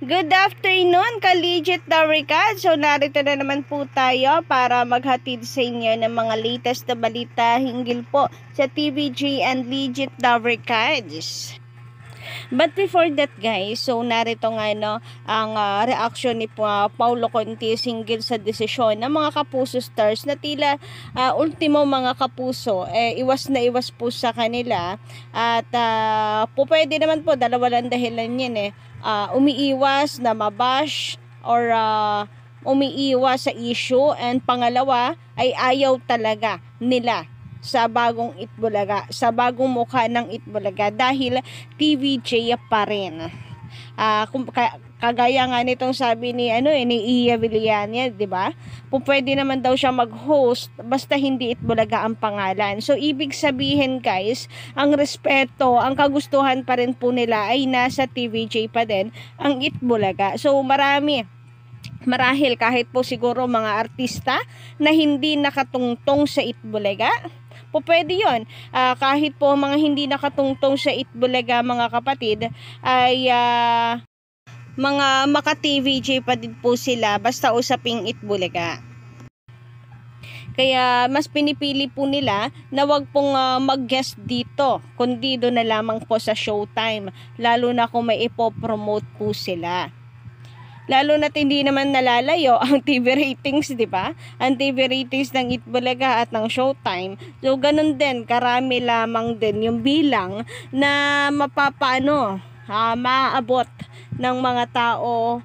Good afternoon, ka-Legit Dawrika. So, narito na naman po tayo para maghatid sa inyo ng mga latest na balita hinggil po sa TVG and Legit Dawrika. But before that guys, so narito nga ang reaction ni Paulo Contis hinggil sa desisyon ng mga Kapuso stars na tila ultimo mga kapuso iwas na iwas po sa kanila at po pwede naman po dalawa lang dahilan yan umiiwas na mabash or umiiwas sa issue, and pangalawa ay ayaw talaga nila sa bagong Itbulaga, sa bagong mukha ng Itbulaga dahil TVJ pa rin. Kagaya nga nitong sabi ni Iya Villania, 'di ba? Pwede naman daw siya mag-host basta hindi Itbulaga ang pangalan. So ibig sabihin guys, ang respeto, ang kagustuhan pa rin po nila ay nasa TVJ pa din ang Itbulaga. So marahil kahit po siguro mga artista na hindi nakatungtong sa Itbulaga, po pwede yun. Kahit po mga hindi nakatungtong sa Itbulaga mga kapatid ay mga maka-TVJ pa din po sila basta usaping Itbulaga. Kaya mas pinipili po nila na wag pong mag-guest dito, kundi doon na lamang po sa Showtime, lalo na kung may ipopromote po sila. Lalo na't hindi naman nalalayo ang TV ratings, di ba? Ang TV ratings ng Itbulaga at ng Showtime. So, ganun din, karami lamang din yung bilang na maaabot ng mga tao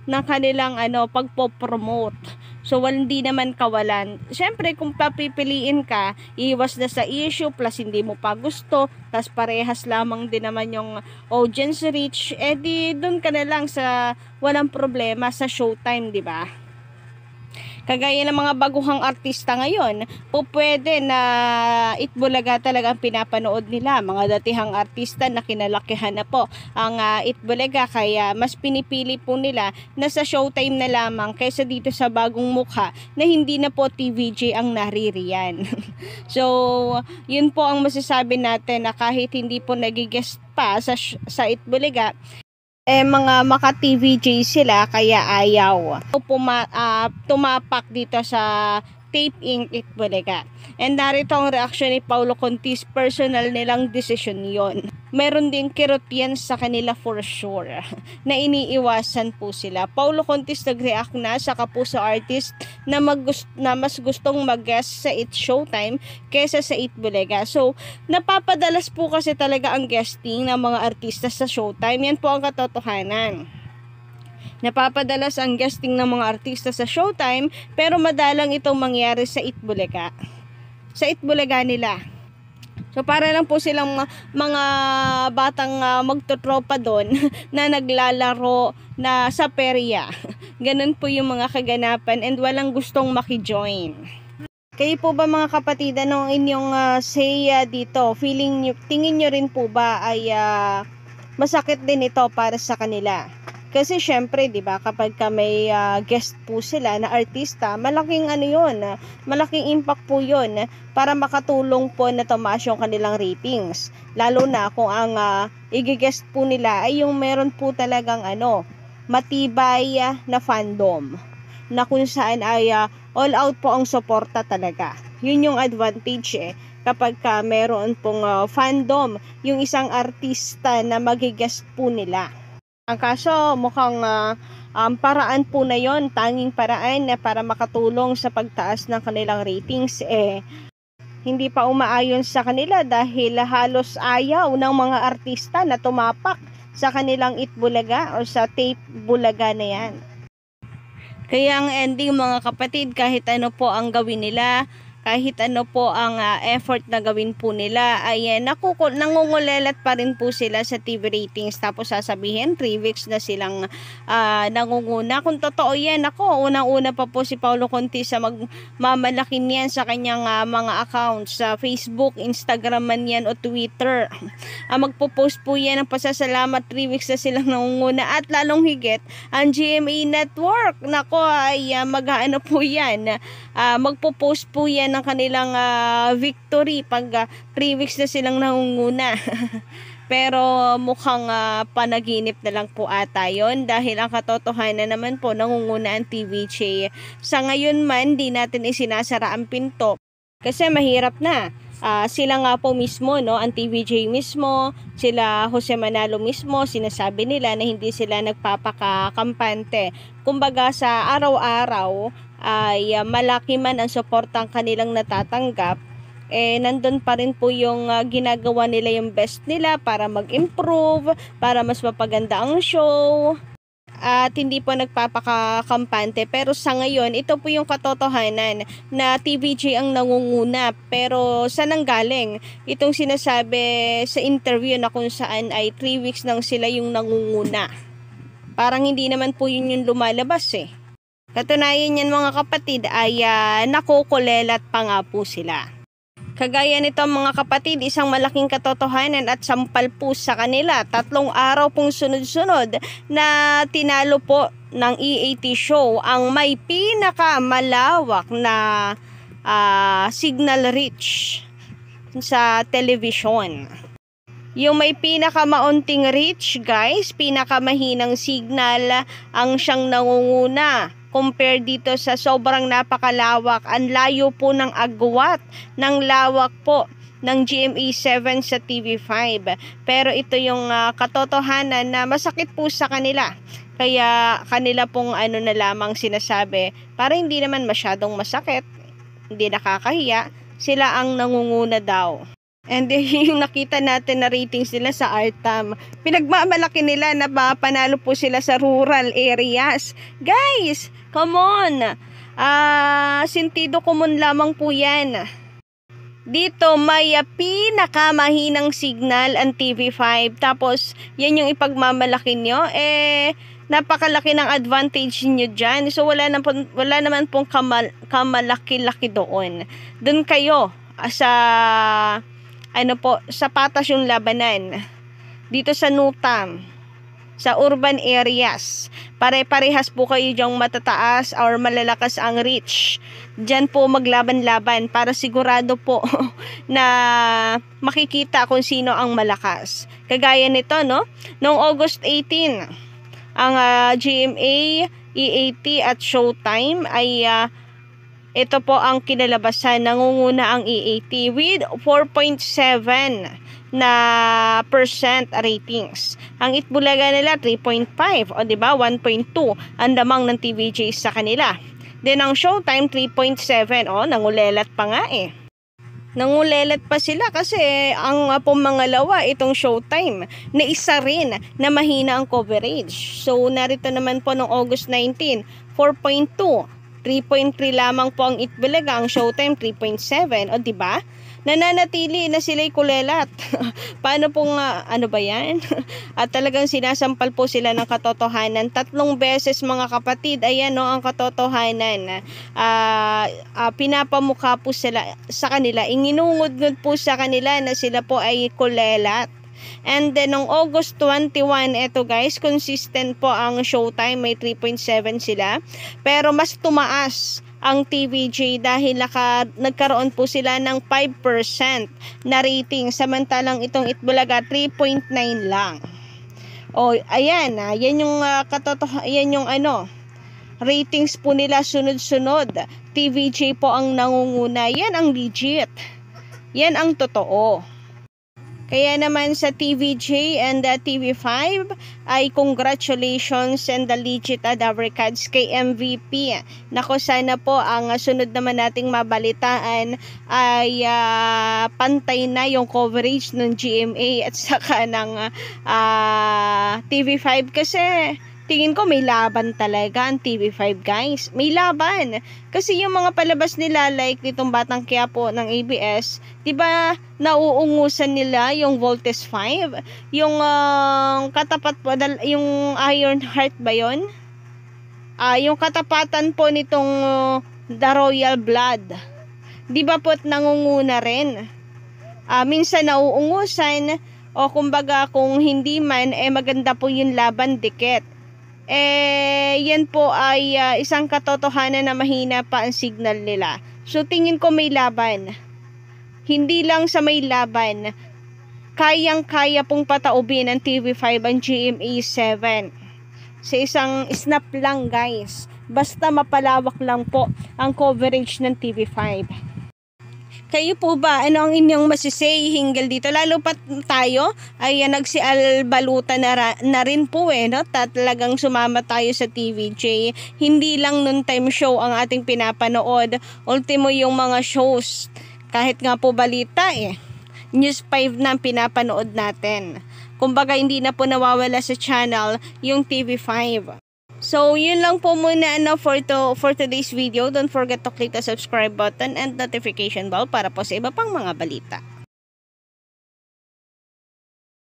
ng kanilang pagpo-promote. So, hindi naman kawalan. Siyempre, kung papipiliin ka, iwas na sa issue, plus hindi mo pa gusto, tas parehas lamang din naman yung audience reach, di dun ka na lang sa walang problema sa Showtime, di ba? Kagaya ng mga baguhang artista ngayon, po pwede na Itbulaga talagang pinapanood nila. Mga datihang artista na kinalakihan na po ang Itbulaga, kaya mas pinipili po nila na sa Showtime na lamang kaysa dito sa bagong mukha na hindi na po TVJ ang naririyan. So, yun po ang masasabi natin na kahit hindi po nagigest pa sa Itbulaga, mga maka-TVJ sila kaya ayaw tumapak dito sa Tape Inc. Itbulaga. And narito ang reaction ni Paulo Contis, personal nilang decision yon. Meron din kirot yan sa kanila for sure na iniiwasan po sila. Paulo Contis nag-react na sa Kapuso artist na mas gustong mag-guest sa Showtime kesa sa Itbulaga. So, napapadalas po kasi talaga ang guesting ng mga artista sa Showtime. Yan po ang katotohanan. Napapadalas ang guesting ng mga artista sa Showtime, pero madalang itong mangyari sa Itbulaga. Sa Itbulaga nila. So, para lang po silang mga batang magtotropa doon na naglalaro na sa perya. Ganun po yung mga kaganapan and walang gustong makijoin. Kayo po ba mga kapatid, anong inyong say dito? Tingin nyo rin po ba ay masakit din ito para sa kanila? Kasi syempre, 'di ba, kapag may guest po sila na artista, malaking malaking impact po 'yon para makatulong po na tumaas yung kanilang ratings. Lalo na kung ang i-guest po nila ay yung meron po talagang matibay na fandom, na kung saan ay all out po ang suporta talaga. Yun yung advantage kapag meron pong fandom yung isang artista na magi-guest po nila. Ang kaso, mukhang paraan po na yon, tanging paraan na para makatulong sa pagtaas ng kanilang ratings, hindi pa umaayon sa kanila dahil halos ayaw ng mga artista na tumapak sa kanilang Itbulaga o sa Tape Bulaga na yan. Kaya ang ending mga kapatid, kahit ano po ang gawin nila, kahit ano po ang effort na gawin po nila, ay nangungulelat pa rin po sila sa TV ratings. Tapos sasabihin 3 weeks na silang nangunguna. Kung totoo yan, unang-una pa po si Paulo Contis sa magmamalaki niyan sa kanyang mga accounts sa Facebook, Instagram man yan o Twitter. Magpo-post po yan ng pasasalamat, 3 weeks na silang nangunguna. At lalong higit, ang GMA Network, ay mag-ano po yan, magpo-post po yan ng kanilang victory pag 3 weeks na silang nangunguna. Pero mukhang panaginip na lang po ata yun, dahil ang katotohanan naman po nangunguna ang TVJ. Sa ngayon man, di natin isinasara ang pinto kasi mahirap na. Sila nga po mismo, no, ang TVJ mismo, sila Jose Manalo mismo, sinasabi nila na hindi sila nagpapakakampante. Kumbaga sa araw-araw ay malaki man ang suportang kanilang natatanggap, nandun pa rin po yung ginagawa nila yung best nila para mag-improve, para mas mapaganda ang show, at hindi po nagpapakakampante. Pero sa ngayon, ito po yung katotohanan na TVJ ang nangunguna. Pero saan ang galing? Itong sinasabi sa interview na kung saan ay 3 weeks nang sila yung nangunguna. Parang hindi naman po yun yung lumalabas eh. Katunayan yan mga kapatid ay nakukulelat pa nga po sila. Kagaya nito mga kapatid, isang malaking katotohanan at sampal po sa kanila. 3 araw pong sunod-sunod na tinalo po ng EAT show ang may pinakamalawak na signal reach sa television. Yung may pinakamaunting reach guys, pinakamahinang signal ang siyang nangunguna. Compare dito sa sobrang napakalawak, ang layo po ng agwat ng lawak po ng GMA7 sa TV5. Pero ito yung katotohanan na masakit po sa kanila. Kaya kanila pong na lamang sinasabi, para hindi naman masyadong masakit, hindi nakakahiya, sila ang nangunguna daw. And yung nakita natin na ratings nila sa RTAM, pinagmamalaki nila na panalo po sila sa rural areas. Guys, come on! Sentido común lamang po yan. Dito may pinakamahinang signal ang TV5. Tapos, yan yung ipagmamalaki nyo. Napakalaki ng advantage nyo dyan. So, wala naman pong kamalaki-laki doon. Doon kayo sa sa patas yung labanan. Dito sa Nutam, sa urban areas, pare-parehas po kayo dyang matataas or malalakas ang reach. Diyan po maglaban-laban para sigurado po na makikita kung sino ang malakas. Kagaya nito, no? Noong August 18, ang GMA, EAT at Showtime ay ito po ang kinalabasan. Nangunguna ang EAT with 4.7 na percent ratings. Ang Itbulaga nila 3.5, o di ba 1.2 ang damang ng TVJ sa kanila. Then ang Showtime 3.7, nangulelat pa nga eh. Nangulelat pa sila kasi ang pumangalawa itong Showtime na isa rin na mahina ang coverage. So narito naman po noong August 19, 4.2. 3.3 lamang po ang Itbulaga, ang Showtime 3.7. O diba? Nananatili na sila'y kulelat. Paano pong ano ba yan? At talagang sinasampal po sila ng katotohanan. 3 beses mga kapatid. Ayan ang katotohanan. Pinapamukha po sila sa kanila. Inginungod-ngod po sa kanila na sila po ay kulelat. And then, noong August 21, eto guys, consistent po ang Showtime, may 3.7 sila. Pero mas tumaas ang TVJ dahil nagkaroon po sila ng 5% na rating. Samantalang itong Itbulaga, 3.9 lang. Ayan, yan yung yan yung ratings po nila sunod-sunod. TVJ po ang nangunguna. Yan ang legit. Yan ang totoo. Kaya naman sa TVJ and TV5 ay congratulations and the legit advocates kay MVP. Nako, sana po ang sunod naman nating mabalitaan ay pantay na yung coverage ng GMA at saka ng TV5 kasi tingin ko may laban talaga ang TV5 guys. May laban. Kasi yung mga palabas nila like nitong Batang Quiapo ng ABS, 'di ba? Nauungusan nila yung Voltes 5, yung katapat po yung Iron Heart ba 'yon? Yung katapatan po nitong The Royal Blood. 'Di ba po nangunguna rin? Minsan nauungusan o kumbaga kung hindi man maganda po yung laban dikit. Yan po ay isang katotohanan na mahina pa ang signal nila. So tingin ko may laban. Hindi lang sa may laban, kayang-kaya pong pataubin ng TV5 ang GMA7 sa isang snap lang, guys. Basta mapalawak lang po ang coverage ng TV5. Kayo po ba, ano ang inyong masisay hinggil dito? Lalo pa tayo ay nagsialbaluta na rin po no? Talagang sumama tayo sa TVJ. Hindi lang noon time show ang ating pinapanood. Ultimo yung mga shows. Kahit nga po balita News 5 na pinapanood natin. Kumbaga hindi na po nawawala sa channel yung TV5. So, yun lang po muna for today's video. Don't forget to click the subscribe button and notification bell para po sa iba pang mga balita.